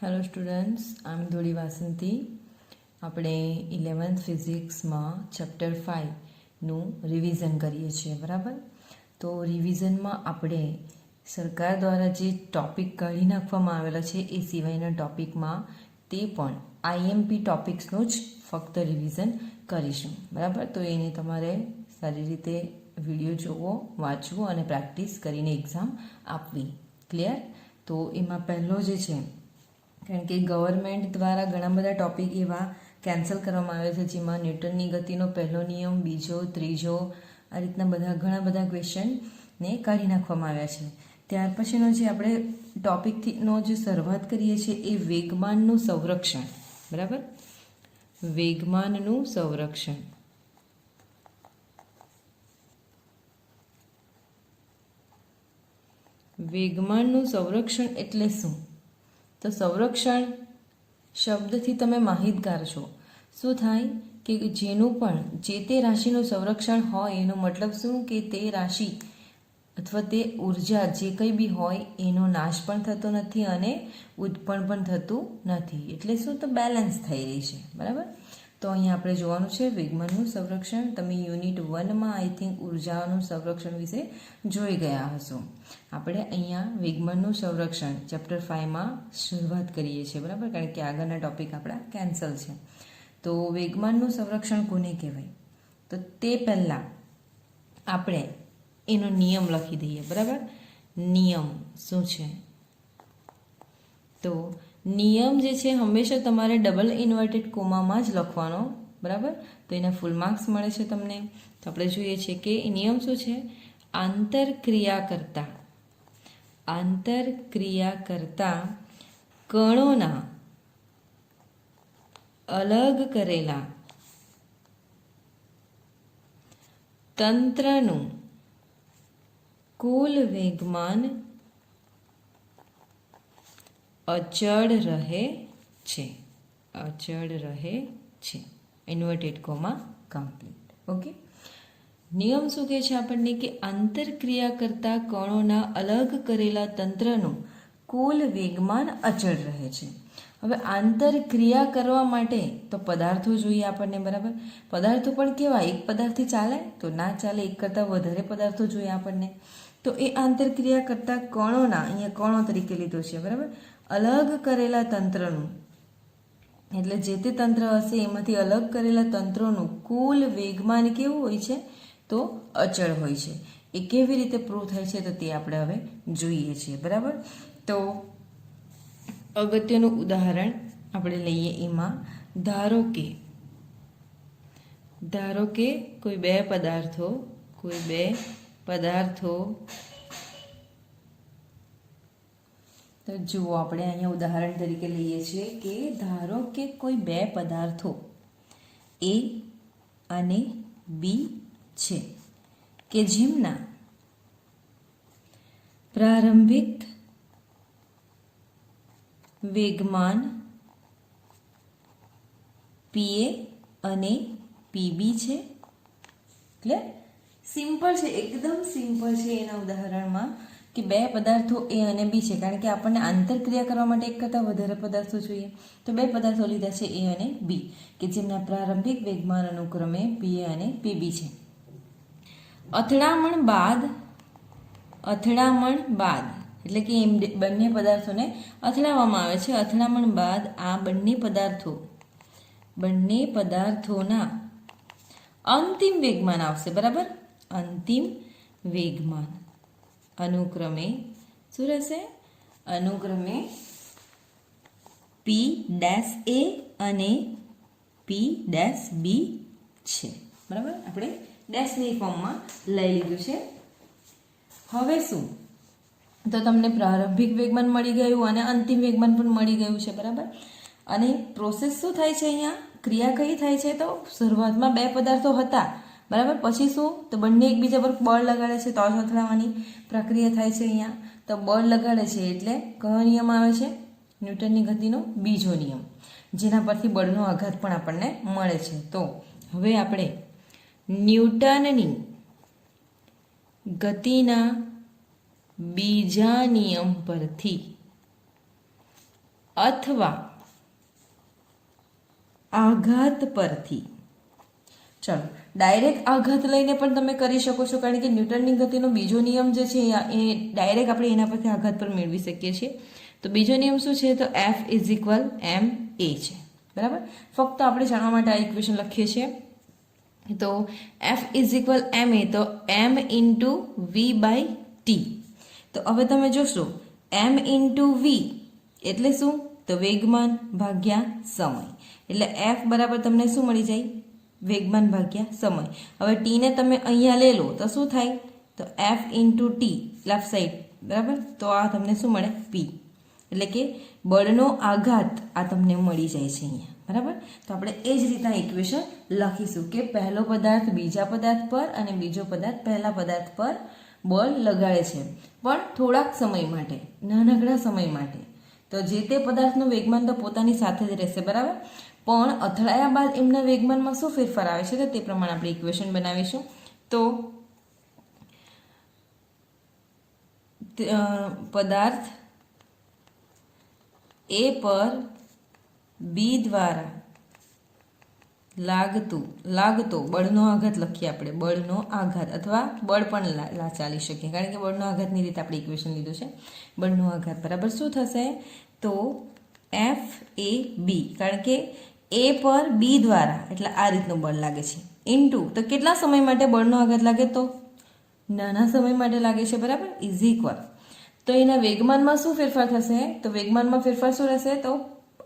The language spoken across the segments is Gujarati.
હેલો સ્ટુડન્ટ્સ, આઈ એમ ધોળી વાસંતી. આપણે 11th ફિઝિક્સમાં ચેપ્ટર 5નું રિવિઝન કરીએ છીએ, બરાબર. તો રિવિઝનમાં આપણે સરકાર દ્વારા જે ટૉપિક કાઢી નાખવામાં આવેલા છે એ સિવાયના ટૉપિકમાં તે પણ આઈએમપી ટૉપિક્સનું જ ફક્ત રિવિઝન કરીશું, બરાબર. તો એને તમારે સારી રીતે વિડીયો જોવો, વાંચવો અને પ્રેક્ટિસ કરીને એક્ઝામ આપવી. ક્લિયર? તો એમાં પહેલો જે છે, કારણ કે ગવર્મેન્ટ દ્વારા ઘણા બધા ટોપિક એવા કેન્સલ કરવામાં આવે છે જેમાં ન્યૂટનની ગતિનો પહેલો નિયમ, બીજો, ત્રીજો, આ રીતના ઘણા બધા ક્વેશ્ચનને કાઢી નાખવામાં આવ્યા છે. ત્યાર પછીનો જે આપણે ટોપિકનો જે શરૂઆત કરીએ છીએ એ વેગમાનનું સંરક્ષણ, બરાબર. વેગમાનનું સંરક્ષણ. વેગમાનનું સંરક્ષણ એટલે શું? તો સંરક્ષણ શબ્દથી તમે માહિતગાર છો. શું થાય કે જેનું પણ જે તે રાશિનું સંરક્ષણ હોય એનો મતલબ શું કે તે રાશિ અથવા તે ઉર્જા જે કંઈ બી હોય એનો નાશ પણ થતો નથી અને ઉત્પન્ન પણ થતું નથી. એટલે શું? તો બેલેન્સ થઈ રહી છે, બરાબર. તો અહીંયા આપણે જોવાનું છે વેગમાનનું સંરક્ષણ. તમે યુનિટ 1માં આઈ થિંક ઉર્જાનું સંરક્ષણ વિશે જોઈ ગયા હશો. આપણે અહીંયા વેગમાનનું સંરક્ષણ ચેપ્ટર 5માં શરૂઆત કરીએ છીએ, બરાબર, કારણ કે આગળના ટોપિક આપણા કેન્સલ છે. તો વેગમાનનું સંરક્ષણ કોને કહેવાય? તો તે પહેલાં આપણે એનો નિયમ લખી દઈએ, બરાબર. નિયમ શું છે? તો નિયમ જે છે હંમેશા તમારે ડબલ ઇન્વર્ટેડ કોમામાં જ લખવાનો, બરાબર. તો એના ફૂલ માર્ક્સ મળે છે તમને. તો આપણે જોઈએ છીએ કે નિયમ શું છે? આંતરક્રિયા કરતા કણોના અલગ કરેલા તંત્રનું કુલ વેગમાન અચળ રહે છે. Inverted comma complete. ઓકે. નિયમ શું કહે છે આપણને કે આંતરક્રિયા કરતા કણોના અલગ કરેલા તંત્રનું કુલ વેગમાન અચળ રહે છે. હવે આંતરક્રિયા કરવા માટે તો પદાર્થો જોઈએ આપણને, બરાબર. પદાર્થો પણ કેવા? એક પદાર્થથી ચાલે તો ના ચાલે, એક કરતાં વધારે પદાર્થો જોઈએ આપણને. તો એ આંતરક્રિયા કરતા કણોના, અહીંયા કણો તરીકે લીધો છે, બરાબર, અલગ કરેલા તંત્રનું, એટલે જે તે તંત્ર હશે એમાંથી અલગ કરેલા તંત્રોનું કુલ વેગમાન કેવું હોય છે? તો અચળ હોય છે. એ કેવી રીતે પ્રૂવ થાય છે તો તે આપણે હવે જોઈએ છીએ, બરાબર. તો અગત્યનું ઉદાહરણ આપણે લઈએ. એમાં ધારો કે કોઈ બે પદાર્થો તો જુઓ, આપણે અહીંયા ઉદાહરણ તરીકે લઈએ છીએ કે ધારો કે કોઈ બે પદાર્થો A અને B છે કે જેમના પ્રારંભિક વેગમાન PA અને PB છે. એટલે સિમ્પલ છે, એકદમ સિમ્પલ છે એના ઉદાહરણમાં કે બે પદાર્થો A અને B છે, કારણ કે આપણને આંતરક્રિયા કરવા માટે એક કરતાં વધારે પદાર્થો જોઈએ. તો બે પદાર્થો લીધા છે A અને B કે જેમના પ્રારંભિક વેગમાન અનુક્રમે PA અને PB છે. અથડામણ બાદ એટલે કે બંને પદાર્થોને અથડાવવામાં આવે છે. અથડામણ બાદ આ બંને પદાર્થોના અંતિમ વેગમાન આવશે, બરાબર. અંતિમ વેગમાન અનુક્રમે શું રહેશે? અનુક્રમે P' A અને P' B છે, બરાબર. આપણે ડેશની ફોર્મમાં લઈ લીધું છે. હવે શું? તો તમને પ્રારંભિક વેગમાન મળી ગયું અને અંતિમ વેગમાન પણ મળી ગયું છે, બરાબર. અને પ્રોસેસ શું થાય છે? અહીંયા ક્રિયા કઈ થાય છે? તો શરૂઆતમાં બે પદાર્થો હતા, બરાબર. પછી શું? તો બંને એકબીજા પર બળ લગાડે છે તો જ અથડાવાની પ્રક્રિયા થાય છે. અહીંયા તો બળ લગાડે છે એટલે કયો નિયમ આવે છે? ન્યૂટનની ગતિનો બીજો નિયમ, જેના પરથી બળનો આઘાત પણ આપણને મળે છે. તો હવે આપણે ન્યૂટનની ગતિના બીજા નિયમ પરથી અથવા આઘાત પરથી. ચલો, ડાયરેક્ટ આઘાત લઈને પણ તમે કરી શકો છો, કારણ કે ન્યૂટનની ગતિનો બીજો નિયમ જે છે એ ડાયરેક્ટ આપણે એના પરથી આઘાત પર મેળવી શકીએ છીએ. તો બીજો નિયમ શું છે? તો F = ma છે. બરાબર. ફક્ત આપણે જાણવા માટે આ ઇક્વેશન લખીએ છીએ. તો F = ma, તો m × v/t. તો હવે તમે જોશો m × v એટલે શું? તો વેગમાન ભાગ્યા સમય. એટલે F બરાબર તમને શું મળી જાય? વેગમાન ભાગ્યા સમય. હવે t ને તમે અહીંયા લઈ લો તો શું થાય? તો F × t લેફ્ટ સાઈડ. બરાબર. તો આ તમને શું મળે? p. એટલે કે બળનો આઘાત આ તમને મળી જાય છે અહીંયા. બરાબર. તો આપણે એ જ રીતના ઇક્વેશન લખીશું કે પહેલો પદાર્થ બીજા પદાર્થ પર અને બીજો પદાર્થ પહેલા પદાર્થ પર બળ લગાડે છે, પણ થોડાક સમય માટે, નાનકડા સમય માટે. તો જે તે પદાર્થનું વેગમાન તો પોતાની સાથે જ રહેશે. બરાબર. પણ અથડાયા બાદ એમના વેગમાનમાં શું ફેરફાર આવે છે તો તે પ્રમાણે આપણે ઇક્વેશન બનાવીશું. તો પદાર્થ એ પર બી દ્વારા લાગતો બળનો આઘાત લખીએ આપણે. બળનો આઘાત અથવા બળ પણ ચાલી શકીએ, કારણ કે બળનો આઘાતની રીતે આપણે ઇક્વેશન લીધું છે. બળનો આઘાત બરાબર શું થશે? તો FAB, કારણ કે એ પર બી દ્વારા એટલે આ રીતનું બળ લાગે છે. ઇન્ટુ તો કેટલા સમય માટે બળનો આઘાત લાગે? તો નાના સમય માટે લાગે છે. બરાબર. = તો એના વેગમાનમાં શું ફેરફાર થશે? તો વેગમાનમાં ફેરફાર શું રહેશે? તો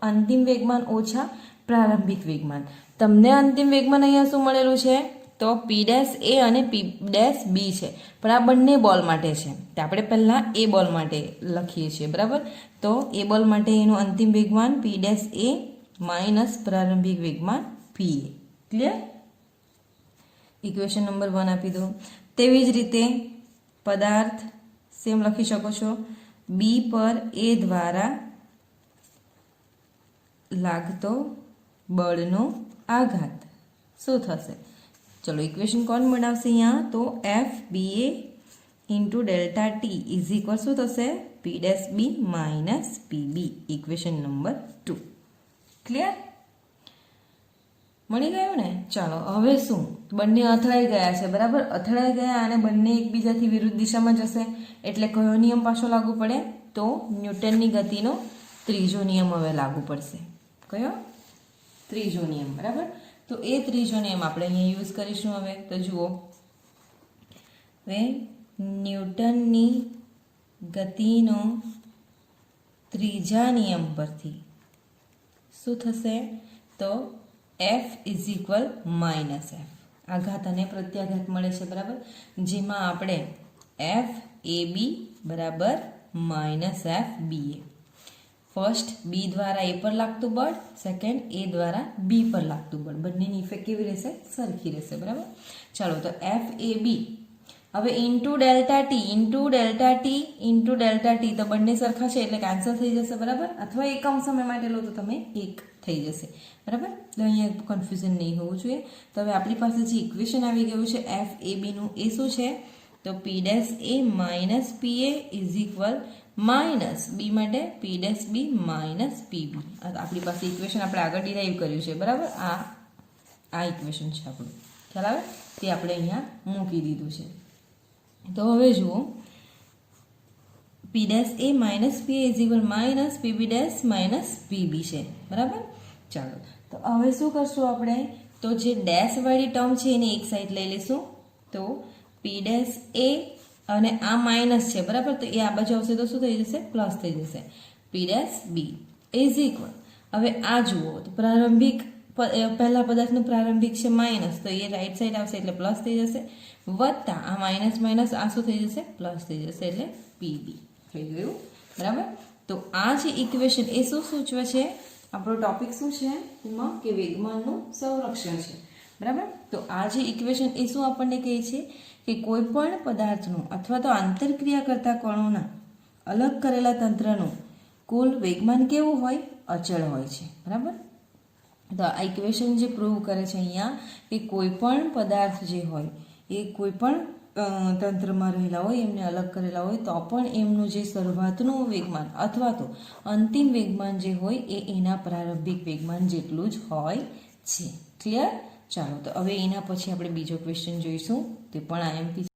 અંતિમ વેગમાન ઓછા પ્રારંભિક વેગમાન. તમને અંતિમ વેગમાન અહીંયા શું મળેલું છે? તો P' A અને P' B છે, પણ આ બંને બોલ માટે છે. તો આપણે પહેલા એ બોલ માટે લખીએ છીએ. બરાબર. તો એ બોલ માટે એનું અંતિમ વેગમાન P' A - પ્રારંભિક વેગમાન PA. ક્લિયર? ઇક્વેશન નંબર 1 આપી દો. તેવી જ રીતે પદાર્થ સેમ લખી શકો છો. બી પર એ દ્વારા લાગતો બળનો આઘાત શું થશે? ચલો, ઇક્વેશન કોણ બનાવશે અહીંયા? તો FBA × ΔT = શું થશે? P' B - PB. Equation number 2. Clear? મળી ગયું ને? ચાલો, હવે શું? બંને અથડાઈ ગયા છે. બરાબર. અથડાઈ ગયા અને બંને એકબીજાથી વિરુદ્ધ દિશામાં જશે, એટલે કયો નિયમ પાછો લાગુ પડે? તો ન્યૂટનની ગતિનો ત્રીજો નિયમ હવે લાગુ પડશે. કયો? ત્રીજો નિયમ. બરાબર. તો એ ત્રીજો નિયમ આપણે અહીંયા યુઝ કરીશું. હવે તો જુઓ, હવે ન્યૂટનની ગતિનો ત્રીજા નિયમ પરથી શું થશે? તો F = -F. આઘાત અને પ્રત્યાઘાત મળે છે. બરાબર. જેમાં આપણે FAB = -FBA. ફર્સ્ટ બી દ્વારા એ પર લાગતું બળ, સેકન્ડ એ દ્વારા બી પર લાગતું બળ, બંનેની ઇફેક્ટ કેવી રહેશે? સરખી રહેશે. બરાબર. ચાલો, તો FAB હવે ×Δt તો બંને સરખા છે એટલે કેન્સલ થઈ જશે. બરાબર. અથવા એકમ સમય માટે લો તો તમે એક થઈ જશે. બરાબર. તો અહીંયા કન્ફ્યુઝન નહીં હોવું જોઈએ. તો હવે આપણી પાસે જે ઇક્વેશન આવી ગયું છે FAB નું, એ શું છે? તો P' A - PA = B માટે P' B - PB. આપણી પાસે ઇક્વેશન આપણે આગળ ડિરાઈવ કર્યું છે. બરાબર. આ ઇક્વેશન છે આપણું. ખ્યાલ આવે? તે આપણે અહીંયા મૂકી દીધું છે. તો હવે જુઓ, P' A - PA = -PB' - PB છે. બરાબર. ચાલો, તો હવે શું કરશું આપણે? તો જે ડેશ વાળી ટર્મ છે એને એક સાઈડ લઈ લઈશું. તો P' A અને આ માઇનસ છે. બરાબર. તો એ આ બાજુ આવશે તો શું થઈ જશે? પ્લસ થઈ જશે. P' B = હવે આ જુઓ, તો પ્રારંભિક પહેલા પદાર્થનું પ્રારંભિક છે માઇનસ, તો એ રાઈટ સાઈડ આવશે એટલે પ્લસ થઈ જશે. વત્તા આ માઇનસ આ શું થઈ જશે? પ્લસ થઈ જશે, એટલે PB થઈ ગયું. બરાબર. તો આ જે ઇક્વેશન એ શું સૂચવે છે? આપણો ટોપિક શું છે એમાં? કે વેગમાનનું સંરક્ષણ છે. બરાબર. તો આ જે ઇક્વેશન એ શું આપણને કહે છે? કે કોઈ પણ પદાર્થનું અથવા તો આંતરક્રિયા કરતા કણોના અલગ કરેલા તંત્રનું કુલ વેગમાન કેવું હોય? અચળ હોય છે. બરાબર. તો આ ઇક્વેશન જે પ્રૂવ કરે છે અહીંયા કે કોઈ પણ પદાર્થ જે હોય એ કોઈ પણ તંત્રમાં રહેલા હોય એમને અલગ કરેલા હોય તો પણ એમનું જે શરૂઆતનું વેગમાન અથવા તો અંતિમ વેગમાન જે હોય એ એના પ્રારંભિક વેગમાન જેટલું જ હોય છે. ક્લિયર? ચાલો તો હવે એના પછી આપણે બીજો ક્વેશ્ચન જોઈશું, તે પણ આઈએમપી છે.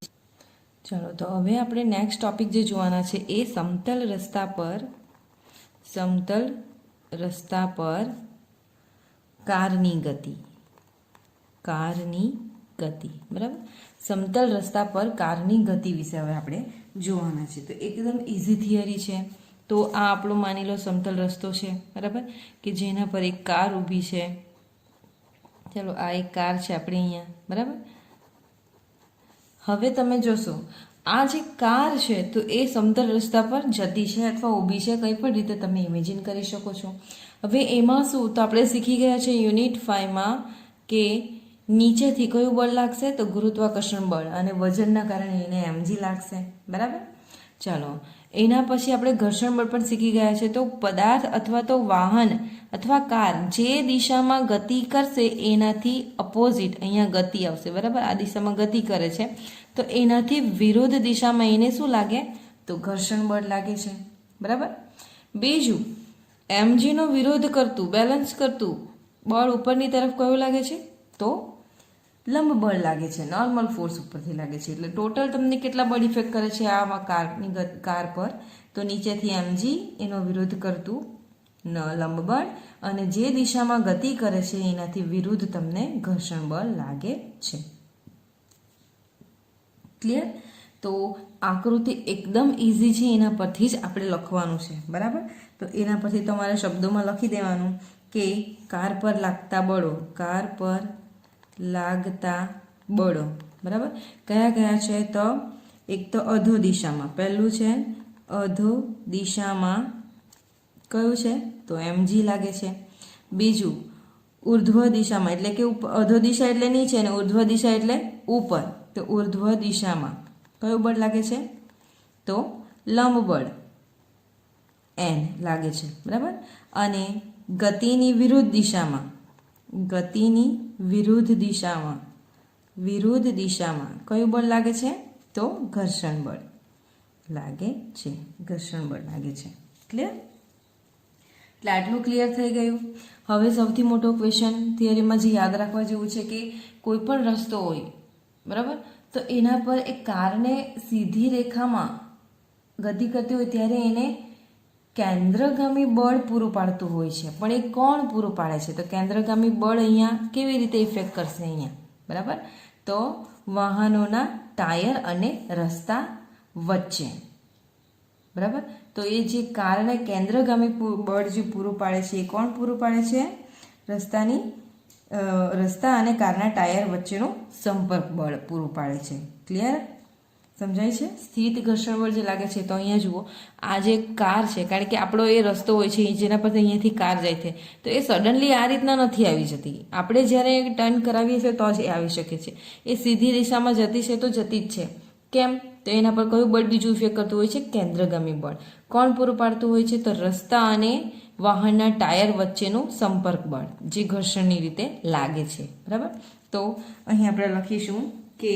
ચાલો તો હવે આપણે નેક્સ્ટ ટોપિક જે જોવાના છે એ સમતલ રસ્તા પર કારની ગતિ. બરાબર? સમતલ રસ્તા પર કારની ગતિ વિશે હવે આપણે જોવાના છે. તો એકદમ ઇઝી થિયરી છે. તો આ આપણો માની લો સમતલ રસ્તો છે, બરાબર, કે જેના પર એક કાર ઊભી છે. ચાલો આ એક કાર છે આપણે અહીંયા, બરાબર. હવે તમે જોશો આ જે કાર છે તો એ સમતલ રસ્તા પર જતી છે અથવા ઊભી છે, કંઈ પણ રીતે તમે ઇમેજિન કરી શકો છો. હવે એમાં શું, તો આપણે શીખી ગયા છે યુનિટ 5માં કે નીચેથી કયું બળ લાગશે, તો ગુરુત્વાકર્ષણ બળ, અને વજનના કારણે એને mg લાગશે, બરાબર. ચાલો એના પછી આપણે ઘર્ષણ બળ પણ શીખી ગયા છે. તો પદાર્થ અથવા તો વાહન અથવા કાર જે દિશામાં ગતિ કરશે એનાથી અપોઝિટ અહીંયા ગતિ આવશે, બરાબર. આ દિશામાં ગતિ કરે છે તો એનાથી વિરુદ્ધ દિશામાં એને શું લાગે, તો ઘર્ષણ બળ લાગે છે, બરાબર. બીજું mgનો વિરોધ કરતું, બેલેન્સ કરતું બળ ઉપરની તરફ કયું લાગે છે, તો લંબ બળ લાગે છે, નોર્મલ ફોર્સ ઉપરથી લાગે છે. એટલે ટોટલ તમને કેટલા બળ ઇફેક્ટ કરે છે આ કાર પર, તો નીચેથી mg એનો વિરોધ કરતું લંબ બળ, અને જે દિશામાં ગતિ કરે છે એનાથી વિરુદ્ધ તમને ઘર્ષણ બળ લાગે છે. ક્લિયર? તો આકૃતિ એકદમ ઇઝી છે, એના પરથી જ આપણે લખવાનું છે, બરાબર. તો એના પરથી તમારે શબ્દોમાં લખી દેવાનું કે કાર પર લાગતા બળો, બરાબર, કયા કયા છે, તો એક તો અધો દિશામાં, પહેલું છે અધો દિશામાં કયું છે, તો mg લાગે છે. બીજું ઉર્ધ્વ દિશામાં, એટલે કે અધો દિશા એટલે નીચે અને ઉર્ધ્વ દિશા એટલે ઉપર, તો ઉર્ધ્વ દિશામાં કયું બળ લાગે છે, તો લંબ બળ n લાગે છે, બરાબર. અને ગતિની વિરુદ્ધ દિશામાં કયું બળ લાગે છે, તો ઘર્ષણ બળ લાગે છે. ક્લિયર? એટલે આટલું ક્લિયર થઈ ગયું. હવે સૌથી મોટો ક્વેશ્ચન થિયરીમાં જે યાદ રાખવા જેવું છે કે કોઈ પણ રસ્તો હોય, બરાબર, તો એના પર એક કારને સીધી રેખામાં ગતિ કરતી હોય ત્યારે એને કેન્દ્રગામી બળ પૂરું પાડતું હોય છે. પણ એ કોણ પૂરું પાડે છે, તો કેન્દ્રગામી બળ અહીંયા કેવી રીતે ઇફેક્ટ કરશે અહીંયા, બરાબર, તો વાહનોના ટાયર અને રસ્તા વચ્ચે, બરાબર. તો એ જે કારણે કેન્દ્રગામી બળ જે પૂરું પાડે છે એ કોણ પૂરું પાડે છે, રસ્તા અને કારના ટાયર વચ્ચેનો સંપર્ક બળ પૂરું પાડે છે. ક્લિયર? સમજાય છે? સ્થિત ઘર્ષણ બળ જે લાગે છે, તો અહીંયા જુઓ આ જે કાર છે, કારણ કે આપણો એ રસ્તો હોય છે જેના પર અહીંયાથી કાર જાય છે, તો એ સડનલી આ રીતના નથી આવી જતી. આપણે જ્યારે ટર્ન કરાવીએ છીએ તો જ એ આવી શકે છે. એ સીધી દિશામાં જતી છે તો જતી જ છે. કેમ? તો એના પર કયું બળ બીજું ઇફેક્ટ કરતું હોય છે, કેન્દ્રગામી બળ. કોણ પૂરું પાડતું હોય છે, તો રસ્તા અને વાહનના ટાયર વચ્ચેનું સંપર્ક બળ જે ઘર્ષણની રીતે લાગે છે, બરાબર. તો અહીં આપણે લખીશું કે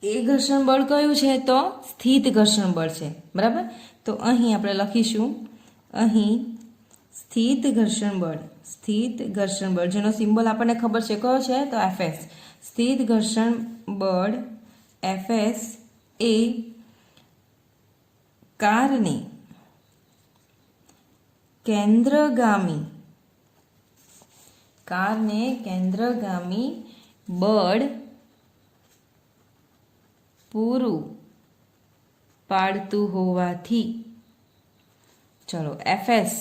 એ ઘર્ષણ બળ કયું છે, તો સ્થિત ઘર્ષણ બળ છે, બરાબર. તો અહીં આપણે લખીશું સ્થિત ઘર્ષણ બળ જેનો સિમ્બોલ આપણને ખબર છે કયો છે, તો Fs. સ્થિત ઘર્ષણ બળ Fs એ કારને કેન્દ્રગામી બળ પૂરું પાડતું હોવાથી, ચલો Fs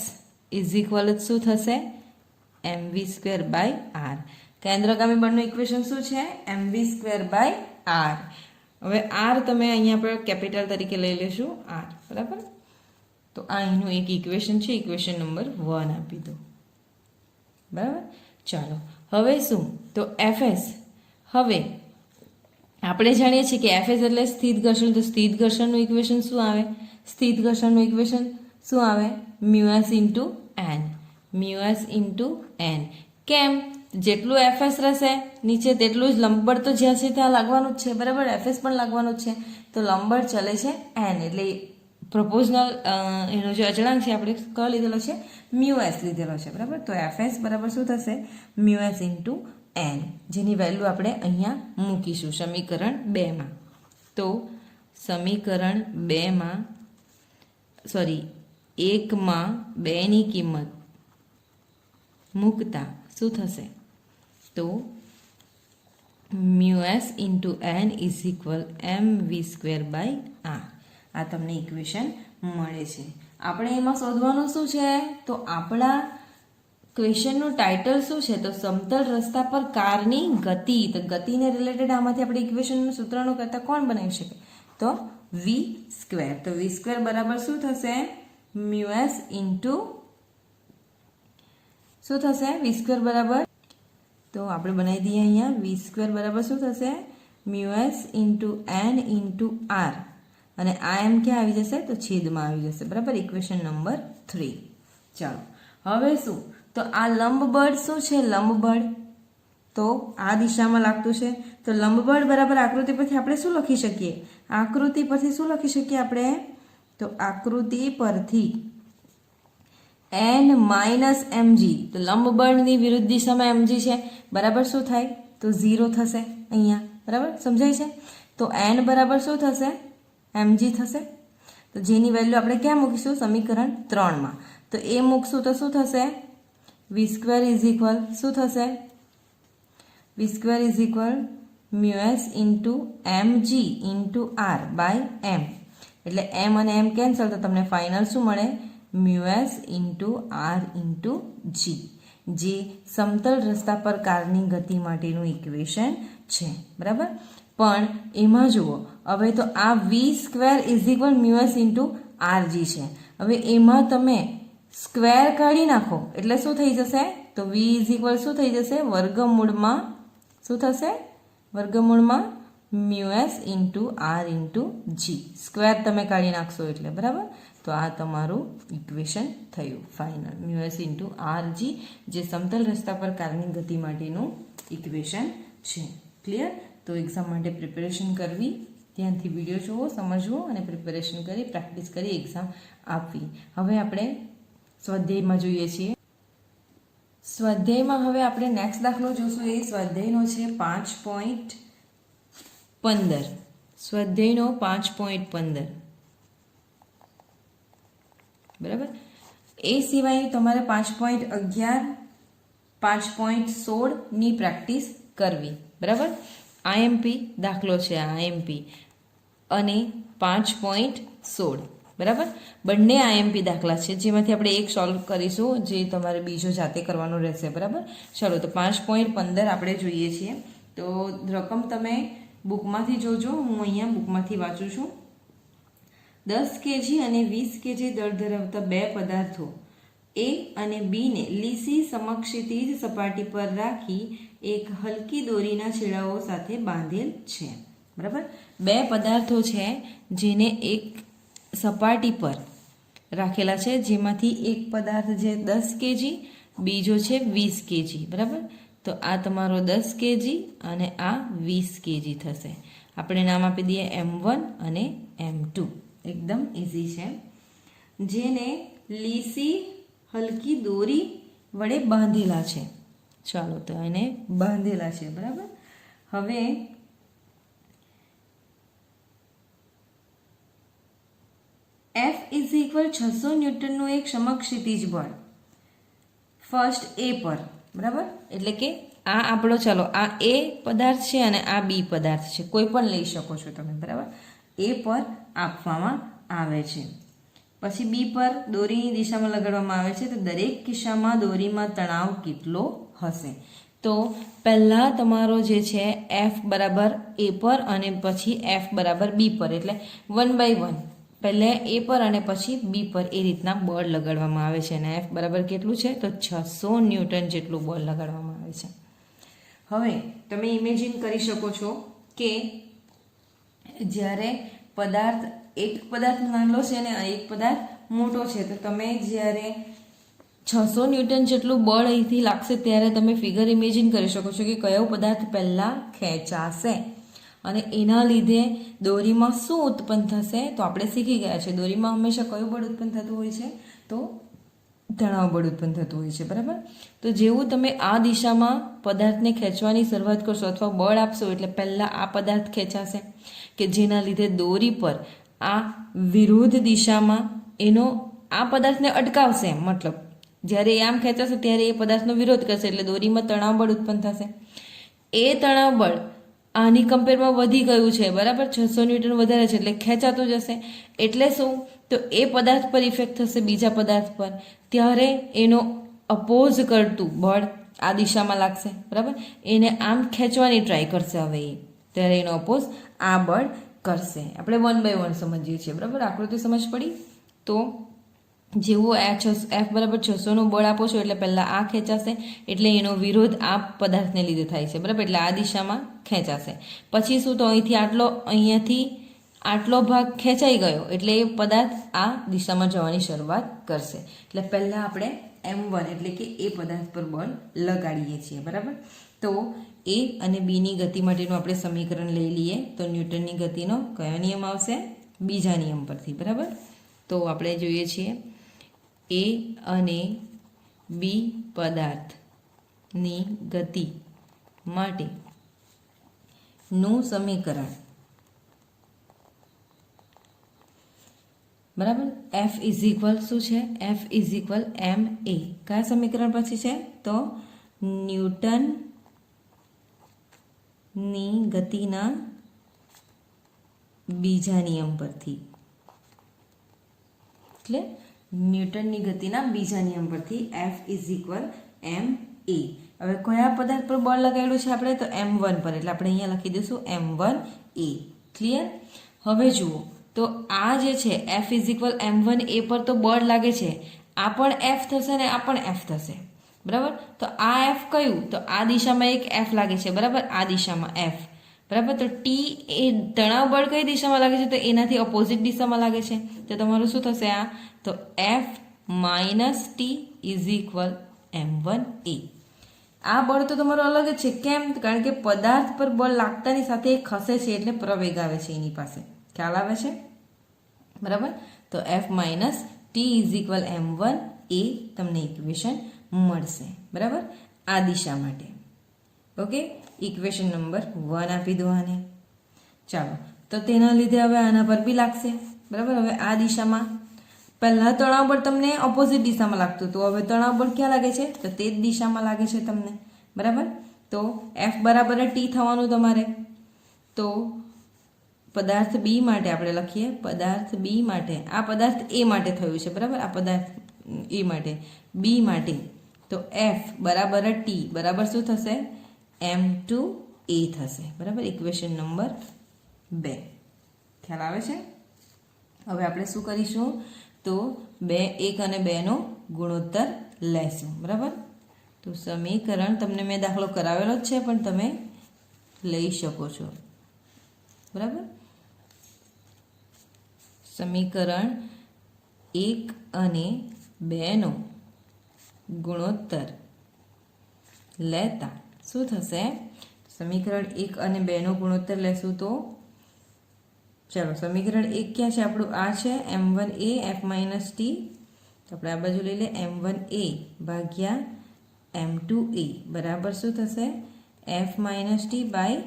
ઇઝ ઇક્વલ શું થશે, mv²/r. કેન્દ્રગામી બળનું ઇક્વેશન શું છે, mv²/r. હવે r તમે અહીંયા પર કેપિટલ તરીકે લઈ લેશું, r, બરાબર. તો આ અહીંનું એક ઇક્વેશન છે, ઇક્વેશન નંબર 1 આપી દો, બરાબર. ચાલો હવે શું, તો Fs, હવે આપણે જાણીએ છીએ કે Fs એટલે સ્થિત ઘર્ષણ, તો સ્થિત ઘર્ષણનું ઇક્વેશન શું આવે, μs × n. કેમ? જેટલું એફએસ રહેશે નીચે તેટલું જ લંબબળ તો જ્યાં છે ત્યાં લાગવાનું જ છે, બરાબર, એફએસ પણ લાગવાનું જ છે. તો લંબબળ ચલે છે એન, એટલે પ્રોપોઝનલ એનો જે અચળાંક છે આપણે કયો લીધેલો છે, મ્યુએસ લીધેલો છે, બરાબર. તો એફએસ બરાબર શું થશે, મ્યુએસ ઇન્ટુ એન, જેની વેલ્યુ આપણે અહીંયા મૂકીશું સમીકરણ 2માં. તો સમીકરણ 2માં 1માં 2ની કિંમત મૂકતા શું થશે, તો mu s into N is equal mv²/r. આ તમને ઇક્વેશન મળે છે. આપણે એમાં શોધવાનું શું છે, તો આપણા ક્વેશ્ચનનું ટાઇટલ શું છે, તો સમતલ રસ્તા પર કારની ગતિ. તો ગતિને રિલેટેડ આમાંથી આપણે ઇક્વેશનનું સૂત્રનું કરતા કોણ બનાવી શકે, તો v². તો v² બરાબર શું થશે, મ્યુએસ ઇન્ટુ શું થશે, v² બરાબર, તો આપણે બનાવી દઈએ અહીંયા, v² બરાબર શું થશે, mu s into N into R, અને આ એમ ક્યાં આવી જશે, તો છેદમાં આવી જશે, બરાબર, ઇક્વેશન નંબર 3. ચાલો હવે શું, તો આ લંબબળ શું છે, લંબબળ તો આ દિશામાં લાગતું છે. તો લંબબળ બરાબર આકૃતિ પરથી આપણે શું લખી શકીએ, આકૃતિ પરથી શું લખી શકીએ આપણે, તો આકૃતિ પરથી n માઇનસ mg. તો લંબબળની વિરુદ્ધ દિશામાં mg છે, બરાબર, શું થાય, તો 0 થશે અહીંયા, બરાબર, સમજાય છે. તો n બરાબર શું થશે, mg થશે. તો જેની વેલ્યુ આપણે ક્યાં મૂકીશું, સમીકરણ 3માં. તો એ મૂકશું તો શું થશે, v² ઇઝ ઇક્વલ શું થશે, v² is equal mu s into mg into r by m. એટલે m અને m કેન્સલ, તો તમને ફાઇનલ શું મળે, mu s into r into g, જે સમતલ રસ્તા પર કારની ગતિ માટેનું ઇક્વેશન છે, બરાબર. પણ એમાં જુઓ હવે, તો આ v² is equal mu s into rg છે. હવે એમાં તમે સ્ક્વેર કાઢી નાખો એટલે શું થઈ જશે, તો v ઇઝ ઇક્વલ શું થઈ જશે, વર્ગમૂળમાં શું થશે, વર્ગમૂળમાં mu s into r into g. Square તમે કાઢી નાખશો એટલે, બરાબર. તો આ તમારું ઇક્વેશન થયું ફાઇનલ, મ્યુએસ ઇન્ટુ rg, જે સમતલ રસ્તા પર કારની ગતિ માટેનું ઇક્વેશન છે. ક્લિયર. તો એક્ઝામ માટે પ્રિપેરેશન કરવી, ધ્યાનથી વિડીયો જોવો, સમજવો અને પ્રિપેરેશન કરી પ્રેક્ટિસ કરી એક્ઝામ આપવી. હવે આપણે સ્વાધ્યાયમાં જોઈએ છીએ. સ્વાધ્યાયમાં હવે આપણે નેક્સ્ટ દાખલો જોશું. એ સ્વાધ્યાયનો છે 5.15. સ્વાધ્યાયનો 5.15, બરાબર. એ સિવાય તમારે 5.11, 5.16ની પ્રેક્ટિસ કરવી, બરાબર. આઈએમપી દાખલો છે, આઈએમપી અને 5.16, બરાબર. બંને આઈએમપી દાખલા છે, જેમાંથી આપણે એક સોલ્વ કરીશું, જે તમારે બીજો જાતે કરવાનો રહેશે, બરાબર. ચલો, તો 5.15 આપણે જોઈએ છીએ. તો રકમ તમે બુકમાંથી જોજો, હું અહીંયા બુકમાંથી વાંચું છું. 10 kg અને 20 kg દળ ધરાવતા બે પદાર્થો એ અને બીને લીસી સમક્ષિતિજ સપાટી પર રાખી એક હલકી દોરીના છેડાઓ સાથે બાંધેલ છે, બરાબર. બે પદાર્થો છે જેને એક સપાટી પર રાખેલા છે, જેમાંથી એક પદાર્થ છે 10 kg, બીજો છે 20 kg, બરાબર. તો આ તમારો 10 kg અને આ 20 kg થશે. આપણે નામ આપી દઈએ m1 અને m2. એકદમ ઇઝી છે. જેને લીસી હલકી દોરી વડે બાંધેલા છે. ચાલો, તો એને બાંધેલા છે, બરાબર. હવે F ઇઝ ઇક્વલ 600 ન્યૂટનનું એક સમક્ષિતિજ બળ ફર્સ્ટ એ પર, બરાબર. એટલે કે આ આપણો, ચાલો, આ એ પદાર્થ છે અને આ બી પદાર્થ છે, કોઈ પણ લઈ શકો છો તમે, બરાબર. એ પર આપવામાં આવે છે. પછી બી પર દોરીની દિશામાં લગાડવામાં આવે છે. તો દરેક કિસ્સામાં દોરીમાં તણાવ કેટલો હશે? તો પહેલાં તમારો જે છે એફ બરાબર એ પર અને પછી એફ બરાબર બી પર, એટલે 1/1 પહેલે એ પર અને પછી બી પર એ રીતના બળ લગાડવામાં આવે છે. અને એફ બરાબર કેટલું છે? તો 600 ન્યૂટન જેટલું બળ લગાડવામાં આવે છે. હવે તમે ઇમેજિન કરી શકો છો કે જ્યારે એક પદાર્થ નાનો છે અને એક પદાર્થ મોટો છે, તો તમે જ્યારે 600 ન્યૂટન જેટલું બળ અહીંથી લાગશે ત્યારે તમે ફિગર ઇમેજિન કરી શકો છો કે કયો પદાર્થ પહેલાં ખેંચાશે અને એના લીધે દોરીમાં શું ઉત્પન્ન થશે. તો આપણે શીખી ગયા છે દોરીમાં હંમેશા કયું બળ ઉત્પન્ન થતું હોય છે, તો તણાવ બળ ઉત્પન્ન થતું હોય છે. બરાબર. તો જેવું તમે આ દિશામાં પદાર્થને ખેંચવાની શરૂઆત કરશો અથવા બળ આપશો એટલે પહેલાં આ પદાર્થ ખેંચાશે કે જેના લીધે દોરી પર આ વિરુદ્ધ દિશામાં એનો આ પદાર્થને અટકાવશે. મતલબ જ્યારે એ આમ ખેંચાશે ત્યારે એ પદાર્થનો વિરોધ કરશે એટલે દોરીમાં તણાવ બળ ઉત્પન્ન થશે. એ તણાવ બળ આની કમ્પેરમાં વધી ગયું છે. બરાબર. 600 ન્યૂટન વધારે છે એટલે ખેંચાતું જશે. એટલે શું, તો એ પદાર્થ પર ઇફેક્ટ થશે બીજા પદાર્થ પર, ત્યારે એનો અપોઝ કરતું બળ આ દિશામાં લાગશે. બરાબર. એને આમ ખેંચવાની ટ્રાય કરશે. હવે એ ત્યારે એનો અપોઝ આ બળ કરશે. આપણે 1 by 1 સમજીએ છીએ. બરાબર. આકૃતિ સમજ પડી. તો જેવું એફ બરાબર 600નું બળ આપો છો એટલે પહેલાં આ ખેંચાશે એટલે એનો વિરોધ આ પદાર્થને લીધે થાય છે. બરાબર. એટલે આ દિશામાં ખેંચાશે. પછી શું, તો અહીંયાથી આટલો ભાગ ખેંચાઈ ગયો એટલે એ પદાર્થ આ દિશામાં જવાની શરૂઆત કરશે. એટલે પહેલાં આપણે M1 એટલે કે એ પદાર્થ પર બળ લગાડીએ છીએ. બરાબર. તો એ અને બીની ગતિ માટેનું આપણે સમીકરણ લઈ લઈએ. તો ન્યૂટનની ગતિનો કયો નિયમ આવશે? બીજા નિયમ પરથી. બરાબર. તો આપણે જોઈએ છીએ એ અને બી પદાર્થની ગતિ માટેનું સમીકરણ. બરાબર. એફ ઇઝ ઇક્વલ શું છે? એફ ઇઝ ઇક્વલ એમ એ. કયા સમીકરણ પછી છે? તો ન્યૂટનની ગતિના બીજા નિયમ પરથી. એટલે ન્યૂટનની ગતિના બીજા નિયમ પરથી એફ ઇઝ ઇક્વલ એમ એ. હવે કયા પદાર્થ પર બળ લગાડ્યું છે આપણે? તો M1 પર. એટલે આપણે અહીંયા લખી દઈશું M1 એ. ક્લિયર? હવે જુઓ, તો આ જે છે એફ ઇઝ ઇક્વલ M1 એ પર તો બળ લાગે છે. આ પણ એફ થશે ને આ પણ એફ થશે. બરાબર. તો આ એફ કયું? તો આ દિશામાં એક એફ લાગે છે. બરાબર. આ દિશામાં એફ. બરાબર. તો ટી એ તણાવ બળ કઈ દિશામાં લાગે છે? તો એનાથી ઓપોઝિટ દિશામાં લાગે છે. તો તમારું શું થશે આ? તો F minus T is equal M1 એ. આ બળ તો તમારું અલગ જ છે. કેમ? કારણ કે પદાર્થ પર બળ લાગતાની સાથે એ ખસે છે એટલે પ્રવેગ આવે છે એની પાસે. ખ્યાલ આવે છે? બરાબર. તો F minus T is equal M1 એ તમને ઇક્વેશન મળશે. બરાબર. આ દિશા માટે. ઓકે. ઇક્વેશન નંબર 1 આપી દો આને. ચાલો. તો તેના લીધે હવે આના પર બી લાગશે. બરાબર. હવે આ દિશામાં પહેલાં તણાવ બળ તમને ઓપોઝિટ દિશામાં લાગતું હતું. હવે તણાવ બળ ક્યાં લાગે છે? તો તે જ દિશામાં લાગે છે તમને. બરાબર. તો એફ બરાબર ટી થવાનું તમારે. તો પદાર્થ બી માટે આપણે લખીએ. પદાર્થ બી માટે, આ પદાર્થ એ માટે થયું છે. બરાબર. આ પદાર્થ એ માટે. બી માટે તો એફ બરાબર ટી બરાબર શું થશે? M2 એ થશે. બરાબર. Equation number 2. ખ્યાલ આવે છે? હવે આપણે શું કરીશું? તો 1 અને 2 નો ગુણોત્તર લેશું. બરાબર. તો સમીકરણ તમને મેં દાખલો કરાવેલો જ છે પણ તમે લઈ શકો છો. બરાબર. સમીકરણ 1 અને 2 નો ગુણોત્તર લેતા શું થશે? સમીકરણ 1 અને 2 નો ગુણોત્તર લેશું તો ચાલો, સમીકરણ 1 ક્યાં છે આપણું? આ છે M1 એ F માઇનસ ટી. તો આપણે આ બાજુ લઈ લે M1 એ ભાગ્યા M2 એ બરાબર શું થશે? F minus T by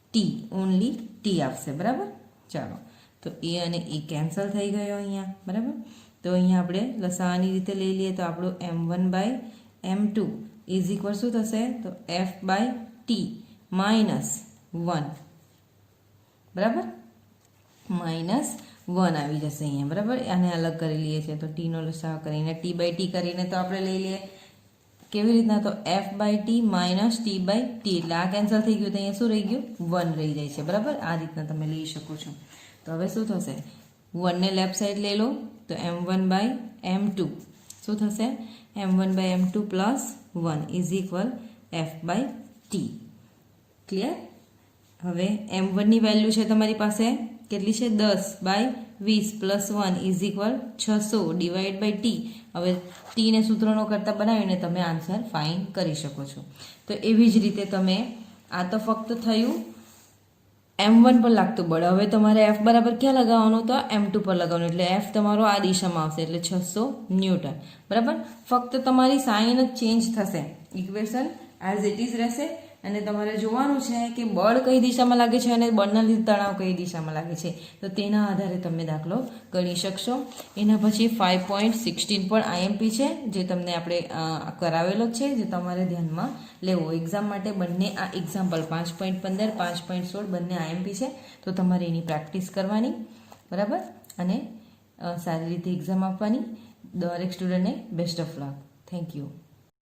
T. Only T આવશે. બરાબર. ચાલો. તો એ અને એ કેન્સલ થઈ ગયો અહીંયા. બરાબર. તો અહીંયા આપણે લસાવાની રીતે લઈ લઈએ તો આપણું M1 by M2 is equal શું થશે? તો F બાય ટી માઇનસ 1. બરાબર. માઇનસ 1 આવી જશે અહીંયા. બરાબર. આને અલગ કરી લઈએ છીએ તો ટીનો લસાઅ કરીને ટી બાય ટી કરીને તો આપણે લઈ લઈએ કેવી રીતના? તો F by T minus T by T. એટલે આ કેન્સલ થઈ ગયું તો અહીંયા શું રહી ગયું? 1 રહી જાય છે. બરાબર. આ રીતના તમે લઈ શકો છો. તો હવે શું થશે? 1 ને લેફ્ટ સાઈડ લઈ લો તો M1 બાય M2 શું થશે? M1 by M2 plus 1 is equal F by T. Clear? હવે M1 ની વેલ્યુ છે તમારી પાસે કેટલી છે? 10 બાય 20 + 1 = 600 ડિવાઈડ બાય ટી. હવે ટીને સૂત્રનો કરતા બનાવીને તમે આન્સર ફાઇન્ડ કરી શકો છો. તો એવી જ રીતે તમે આ તો ફક્ત થયું M1 પર લાગતું બળ. હવે તમારે F બરાબર ક્યાં લગાવવાનું? તો M2 પર લગાવવાનું. એટલે F તમારો આ દિશામાં આવશે એટલે 600 ન્યૂટન. બરાબર, ફક્ત તમારી સાઇન જ ચેન્જ થશે, ઇક્વેશન એઝ ઇટ ઇઝ રહેશે. અને તમારે જોવાનું છે કે બળ કઈ દિશામાં લાગે છે અને બળના લીધે તણાવ કઈ દિશામાં લાગે છે. તો તેના આધારે તમે દાખલો ગણી શકશો. એના પછી 5.16 પણ IMP છે, જે તમને આપણે કરાવેલો છે, જે તમારે ધ્યાનમાં લેવો. એક્ઝામ માટે બંને આ એક્ઝામ્પલ 5.15, 5.16 બંને IMP છે. તો તમારે એની પ્રેક્ટિસ કરવાની, બરાબર, અને સારી રીતે એક્ઝામ આપવાની. દરેક સ્ટુડન્ટને best of luck. Thank you.